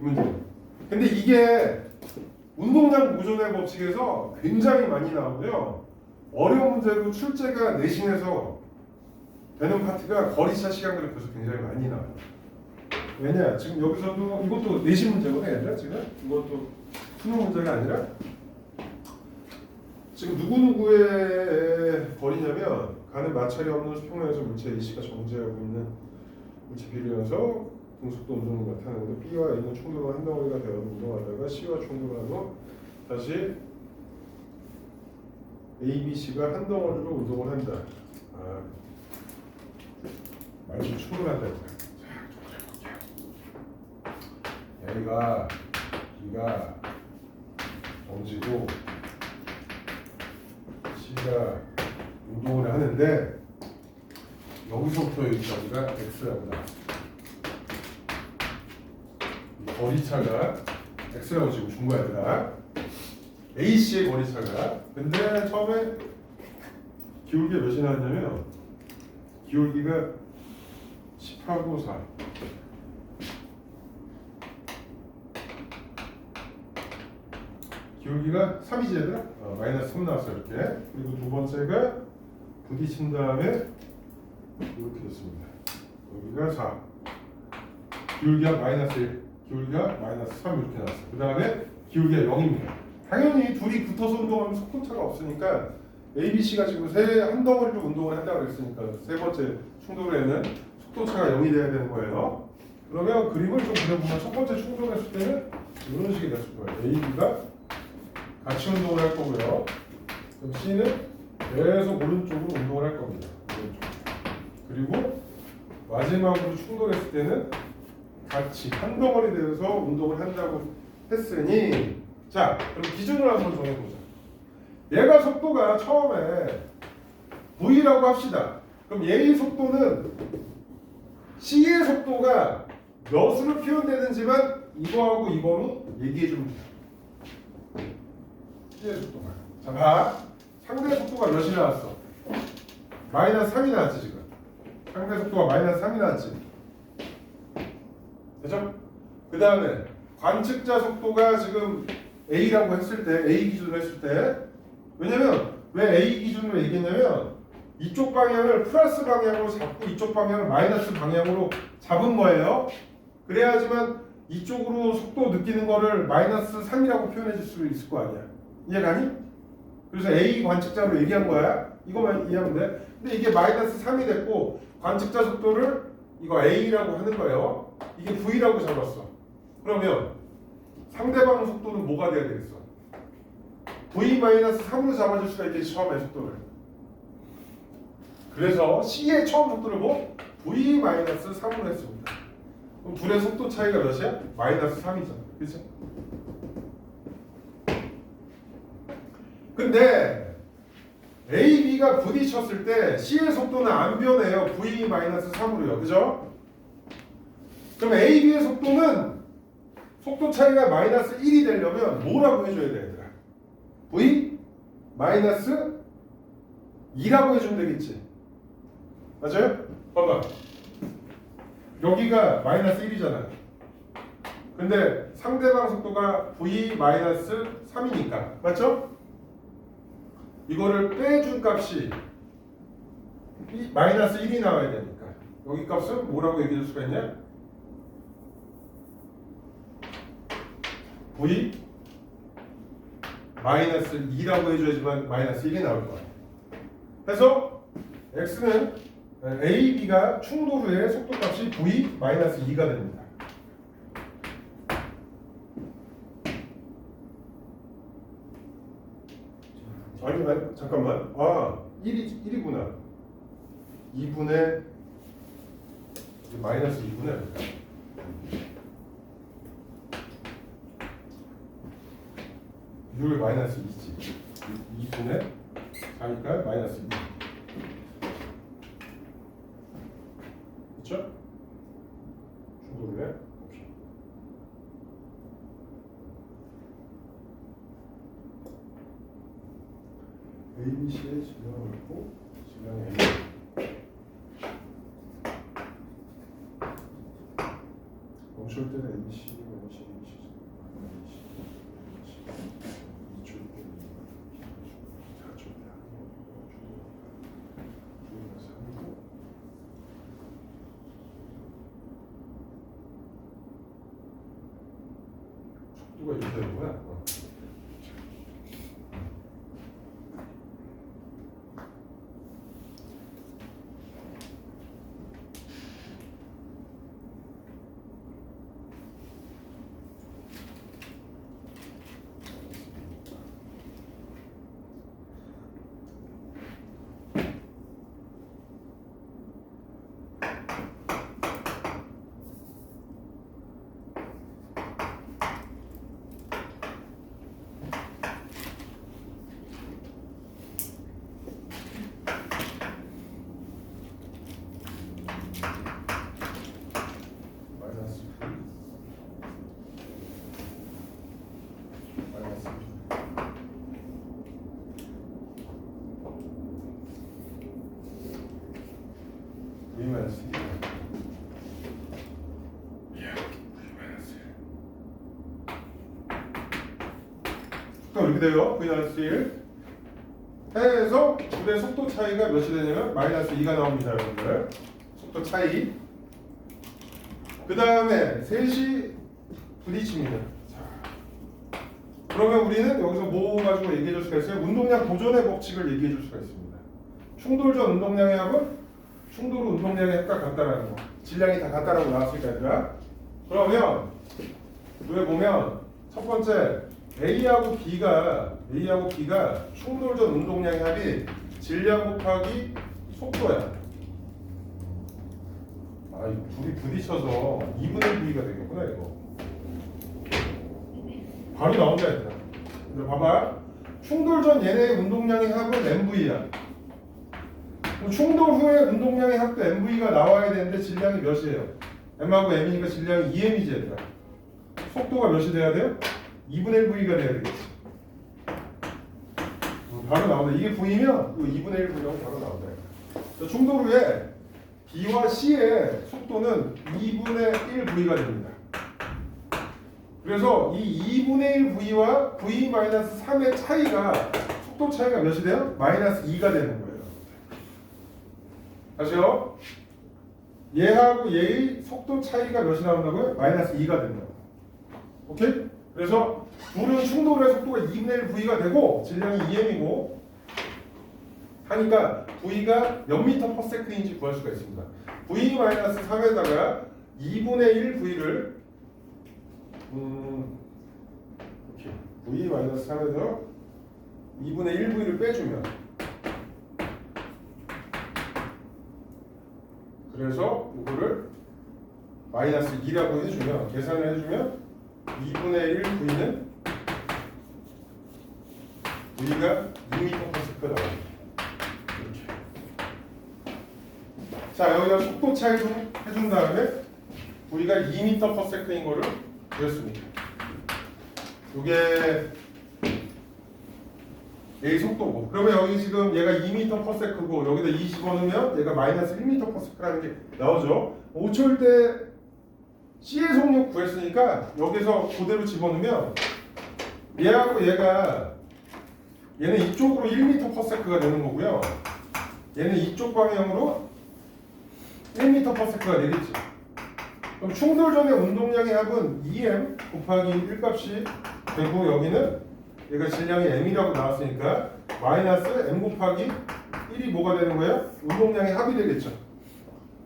이 문제는. 근데 이게 운동량 보존의 법칙에서 굉장히 많이 나오고요. 어려운 문제로 출제가 내신에서 되는 파트가 거리차 시간 그래프에서 굉장히 많이 나와요. 왜냐? 지금 여기서도 이것도 내신 문제거든요. 얘들아 지금 이것도 수능 문제가 아니라 지금 누구누구의 거리냐면 가는 마찰이 없는 수평면에서 물체 A씨가 정지하고 있는 물체 B로여서 등속도 운동을 나타내는데 B와 A는 충돌한 한 덩어리가 되어 운동하다가 C와 충돌한 후 다시 A, B, C가 한 덩어리로 운동을 한다. 말좀 충돌한다. A가 B가 정지고 C가 운동을 하는데 여기서부터 여기까지가 X라고 나왔어. 거리차가 X라고 지금 준 거야, 얘들아. AC의 거리차가. 근데 처음에 기울기가 몇이 나왔냐면 기울기가 10하고 4. 기울기가 3이지 얘들아? 마이너스 3 나왔어 이렇게. 그리고 두 번째가 부딪힌 다음에 이렇게 됐습니다. 여기가 4. 기울기가 마이너스 1. 기울기가 마이너스 3 이렇게 나왔어. 그 다음에 기울기가 0입니다. 당연히 둘이 붙어서 운동하면 속도차가 없으니까 ABC가 지금 한 덩어리로 운동을 한다고 그랬으니까 세 번째 충돌에는 속도차가 0이 돼야 되는 거예요. 그러면 그림을 좀 그려보면 첫 번째 충돌했을 때는 이런 식이 됐을 거예요. AB가 같이 운동을 할 거고요. 그럼 C는 계속 오른쪽으로 운동을 할 겁니다. 오른쪽. 그리고 마지막으로 충돌했을 때는 같이 한 덩어리 되어서 운동을 한다고 했으니, 자, 그럼 기준을 한번 정해보자. 얘가 속도가 처음에 V라고 합시다. 그럼 얘의 속도는 C의 속도가 몇으로 표현되는지만 이거하고 이거로 얘기해 주면 돼요. C의 속도가. 자, 봐. 상대 속도가 몇이 나왔어? 마이너스 3이 나왔지 지금. 상대 속도가 마이너스 3이 나왔지. 그죠? 그 다음에 관측자 속도가 지금 A라고 했을 때, A 기준으로 했을 때, 왜냐면 왜 A 기준으로 얘기했냐면 이쪽 방향을 플러스 방향으로 잡고 이쪽 방향을 마이너스 방향으로 잡은 거예요. 그래야지만 이쪽으로 속도 느끼는 거를 마이너스 3이라고 표현해 줄 수 있을 거 아니야. 이해가니? 그래서 A 관측자로 얘기한 거야. 이거만 이해하면 돼. 근데 이게 마이너스 3이 됐고 관측자 속도를 이거 A라고 하는 거예요. 이게 V라고 잡았어. 그러면 상대방 속도는 뭐가 돼야 되겠어? V-3으로 잡아줄 수가 있겠지, 처음에 속도를. 그래서 C의 처음 속도를 뭐? V-3으로 했습니다. 그럼 둘의 속도 차이가 몇이야? 마이너스 3이잖아. 그치? 근데 A, B가 부딪혔을 때 C의 속도는 안 변해요. V-3으로요. 그죠? 그럼 A, B의 속도는 속도 차이가 마이너스 1이 되려면 뭐라고 해줘야 돼, 얘들아? V-2라고 해주면 되겠지. 맞아요? 봐봐. 여기가 마이너스 1이잖아. 근데 상대방 속도가 V-3이니까. 맞죠? 이거를 빼준 값이 마이너스 1이 나와야 되니까. 여기 값은 뭐라고 얘기해 줄 수가 있냐? V-2라고 해줘야지만 마이너스 1이 나올 거야. 그래서 X는 A, B가 충돌 후에 속도값이 V-2가 됩니다. 아니, 잠깐만. 아, 1이구나. 2분의 마이너스 2분의 6을 마이너스 2지. 2분의 4니까 마이너스 2. 그쵸? 충돌에 오케이. ABC의 질량을 넣고 질량이 A. 멈출 때는 ABC, ABC, ABC, 속도가 이렇게 되는 거야. V-1. 그럼 이렇게 돼요. V-1 해서 둘의 속도 차이가 몇이 되냐면 마이너스 2가 나옵니다, 여러분들. 속도 차이. 그 다음에 셋이 부딪힙니다. 자, 그러면 우리는 여기서 뭐 가지고 얘기해 줄 수가 있어요? 운동량 보존의 법칙을 얘기해 줄 수가 있습니다. 충돌 전 운동량의 합은 충돌 후 운동량의 합과 같다라는 거. 질량이 다 같다라고 나왔으니까 얘들아. 그러면 여기 보면 첫 번째 A하고 B가 충돌 전 운동량의 합이 질량 곱하기 속도야. 아, 이거 둘이 부딪혀서 2분의 V가 되겠구나, 이거. 바로 나온다, 얘들아. 봐봐. 충돌 전 얘네의 운동량의 합은 MV야. 충돌 후에 운동량의 합도 MV가 나와야 되는데 질량이 몇이에요? M하고 M이니까 질량이 2M이지, 얘들아. 속도가 몇이 돼야 돼요? 2분의 1V가 돼야 되겠지. 바로 나온다. 이게 V면 그 2분의 1 V라고 바로 나온다. 충돌 후에 B와 C의 속도는 2분의 1 V가 됩니다. 그래서 이 2분의 1 V와 V-3의 차이가 속도 차이가 몇이 돼요? 마이너스 2가 되는 거예요. 다시요. 얘하고 얘의 속도 차이가 몇이 나온다고요? 마이너스 2가 된다고. 오케이? 그래서 둘은 충돌의 속도가 2분의 1 V가 되고 질량이 2m이고 하니까 V가 몇 미터 퍼 세크인지 구할 수가 있습니다. V-3에다가 2분의 1 V를 이렇게 V-3에서 2분의 1 V를 빼주면 그래서 이거를 마이너스 2라고 해주면 계산을 해주면 2분의 1 V는 V가 2m/s 나옵니다. 이렇게. 자 여기다 속도 차이도 해준 다음에 V가 2m/s인 거를 구했습니다. 이게 A 속도고 그러면 여기 지금 얘가 2m/s고 여기다 2 집어넣으면 얘가 마이너스 1m/s라는 게 나오죠. 5초일 때 C의 속력 구했으니까 여기서 그대로 집어넣으면 얘하고 얘가 얘는 이쪽으로 1m/s가 되는 거고요. 얘는 이쪽 방향으로 1m/s가 되겠지. 그럼 충돌 전의 운동량의 합은 2m 곱하기 1 값이 되고 여기는 얘가 질량이 m이라고 나왔으니까 마이너스 m 곱하기 1이 뭐가 되는 거예요? 운동량의 합이 되겠죠.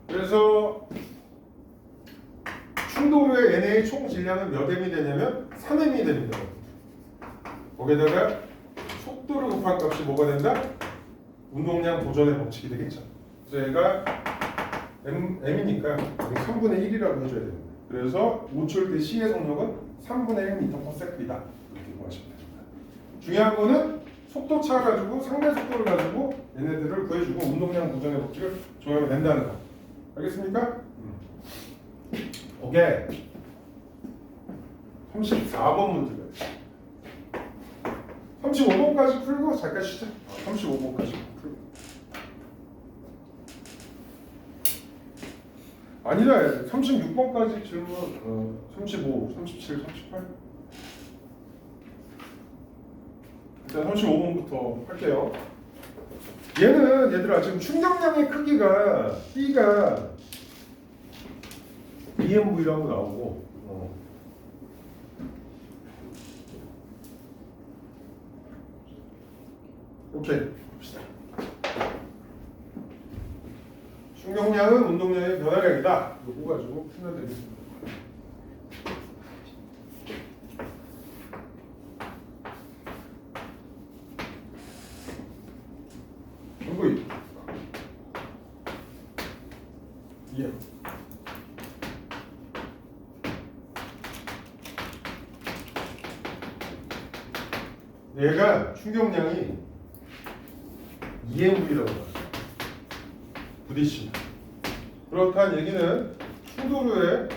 그래서 충돌 후에 NA의 총 질량은 몇 m이 되냐면 3m이 됩니다. 거기다가 속도를 곱한 값이 뭐가 된다? 운동량 보존의 법칙이 되겠죠. 그래서 얘가 m이니까 3분의 1이라고 해줘야 됩니다. 그래서 5초일 때 C의 속력은 3분의 1m/s이다. 이렇게 구하시면 됩니다. 중요한 거는 속도 차 가지고 상대 속도를 가지고 얘네들을 구해주고 운동량 보존의 법칙을 조합해 낸다는 거. 알겠습니까? 오케이. 34번 문제가 있어요. 35번까지 풀고 잠깐 쉬자. 35번까지 풀고. 아니라 36번까지 질문 35, 37, 38 일단 35번부터 할게요. 얘는 얘들아 지금 충격량의 크기가 B가 EMV라고 나오고 오케이 봅시다. 충격량은 운동량의 변화량이다. 이거 가지고 풀면 되겠습니다. 전부 예. 얘가 충격량이 EMV라고 나와요. 부딪힌다. 그렇다는 얘기는 충돌 후에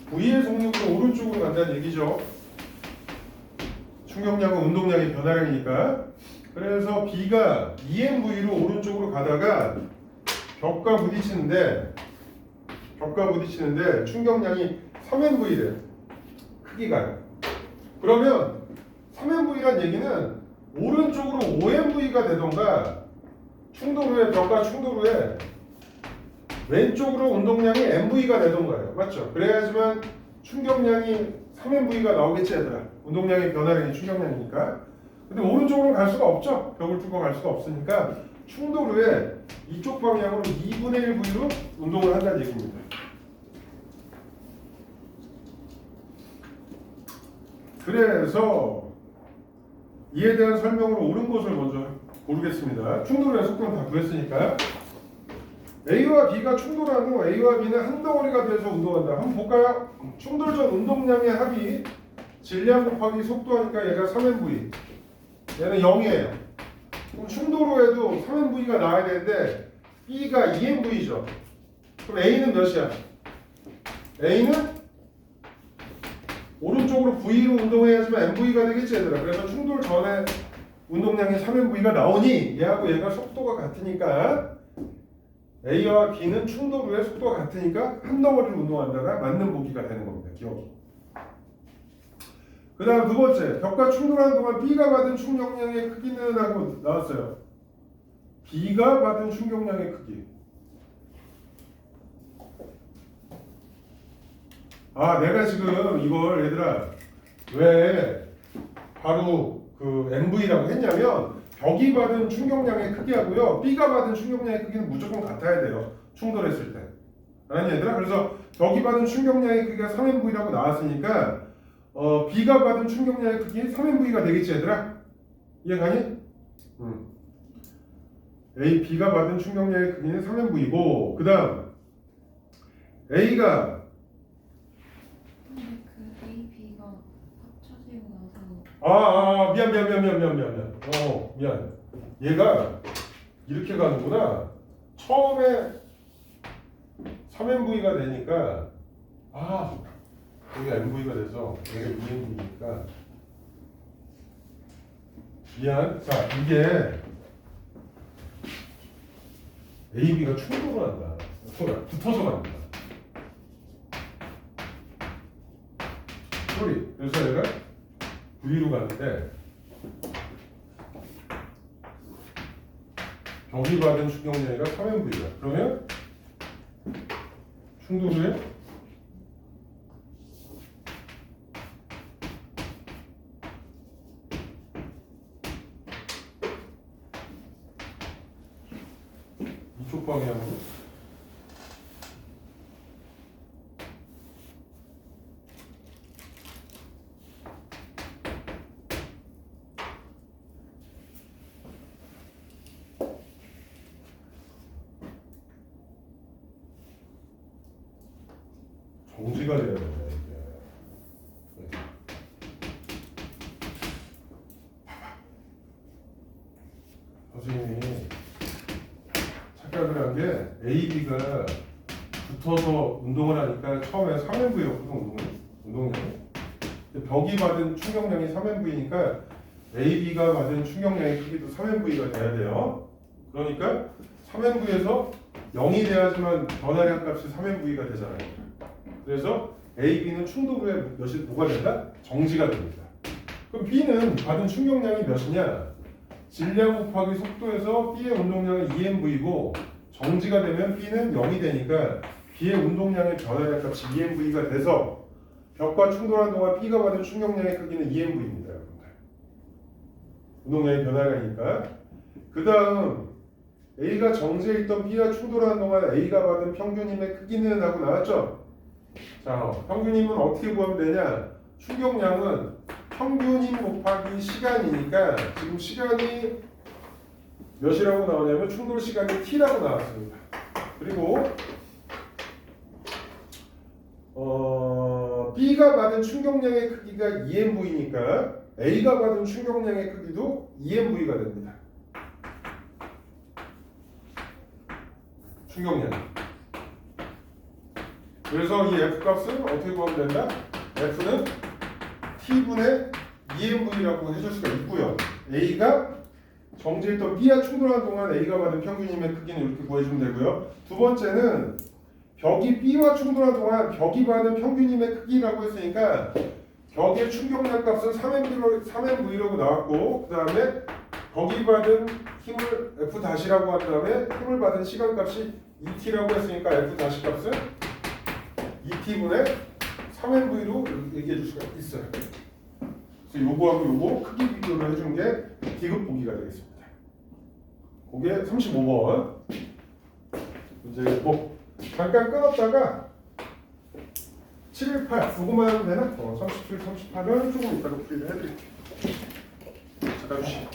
V의 속력은 오른쪽으로 간다는 얘기죠. 충격량은 운동량의 변화량이니까. 그래서 B가 EMV로 오른쪽으로 가다가 벽과 부딪히는데 충격량이 3MV래. 크기가요. 그러면 3MV란 얘기는 오른쪽으로 5MV가 되던가 충돌 후에 벽과 충돌 후에 왼쪽으로 운동량이 MV가 되던가요. 맞죠? 그래야지만 충격량이 3MV가 나오겠지 얘들아. 운동량의 변화량이 충격량이니까. 근데 오른쪽으로 갈 수가 없죠. 벽을 뚫고 갈 수가 없으니까 충돌 후에 이쪽 방향으로 2분의 1 V로 운동을 한다는 얘기입니다. 그래서 이에 대한 설명으로 옳은 것을 먼저 고르겠습니다. 충돌의 속도는 다 구했으니까 A와 B가 충돌하는 후 A와 B는 한 덩어리가 돼서 운동한다. 한번 볼까요? 충돌 전 운동량의 합이 질량 곱하기 속도하니까 얘가 3MV 얘는 0이에요. 그럼 충돌 후에도 3MV가 나와야 되는데 B가 2MV죠. 그럼 A는 몇이야? A는 오른쪽으로 V로 운동해야지만 MV가 되겠지 얘들아. 그래서 충돌 전에 운동량의 3nv가 나오니 얘하고 얘가 속도가 같으니까 A와 B는 충돌 후에 속도가 같으니까 한 덩어리를 운동한다가 맞는 보기가 되는 겁니다. 기억이. 그 다음 두 번째, 벽과 충돌하는 동안 B가 받은 충격량의 크기는 하고 나왔어요. B가 받은 충격량의 크기. 아, 내가 지금 이걸 얘들아 왜 바로 그 MV라고 했냐면 벽이 받은 충격량의 크기하고요 B가 받은 충격량의 크기는 무조건 같아야 돼요. 충돌했을 때. 아니 얘들아, 그래서 벽이 받은 충격량의 크기가 3MV라고 나왔으니까 B가 받은 충격량의 크기 3MV가 되겠지 얘들아? 이해가니? A, B가 받은 충격량의 크기는 3MV고 그 다음 A가 근데 그 A, B가 합쳐지고 나서 미안. 미안. 얘가 이렇게 가는구나. 처음에 3MV가 되니까 여기가 MV가 돼서 여기가 2MV니까 미안. 자, 이게 AB가 충돌을 한다. 붙어서 간다. 소리. 그래서 얘가 V로 가는데 벽이 받은 충격량이가 3MV야. 그러면 충돌 후에 이쪽 방향으로 정지가 돼야 되네 이게. 선생님이 착각을 한 게 AB가 붙어서 운동을 하니까 처음에 3MV였거든 운동량이. 벽이 받은 충격량이 3MV니까 AB가 받은 충격량의 크기도 3MV가 돼야 돼요. 그러니까 3MV에서 0이 돼야지만 변화량 값이 3MV가 되잖아요. 그래서 AB는 충돌 후에 뭐가 된다? 정지가 됩니다. 그럼 B는 받은 충격량이 몇이냐? 질량 곱하기 속도에서 B의 운동량은 2MV고 정지가 되면 B는 0이 되니까 B의 운동량의 변화량 값이 2MV가 돼서 벽과 충돌하는 동안 B가 받은 충격량의 크기는 2MV입니다. 여러분들. 운동량의 변화량이니까. 그 다음 A가 정지해 있던 B와 충돌하는 동안 A가 받은 평균 힘의 크기는 하고 나왔죠? 자, 평균 힘은 어떻게 구하면 되냐? 충격량은 평균 힘 곱하기 시간이니까 지금 시간이 몇이라고 나오냐면 충돌 시간이 t라고 나왔습니다. 그리고 B가 받은 충격량의 크기가 2MV니까 A가 받은 충격량의 크기도 2MV가 됩니다. 충격량. 그래서 이 F 값은 어떻게 구하면 된다? F는 T분의 2MV라고 해줄 수가 있고요. A가 정지했던 B와 충돌하는 동안 A가 받은 평균 힘의 크기는 이렇게 구해주면 되고요. 두 번째는 벽이 B와 충돌하는 동안 벽이 받은 평균 힘의 크기라고 했으니까 벽의 충격량 값은 3MV라고 나왔고 그 다음에 벽이 받은 힘을 F-라고 한 다음에 힘을 받은 시간 값이 ET라고 했으니까 F- 값은 ET분의 3MV로 얘기해 줄 수가 있어요. 그래서 요거하고 요거 크기 비교를 해준 게 디귿 보기가 되겠습니다. 그게 35번 문제 1보. 잠깐 끊었다가 7, 8 요거만 하면 되나? 37, 38은 조금 이따가 풀이를 해드릴게요. 잠깐 쉬.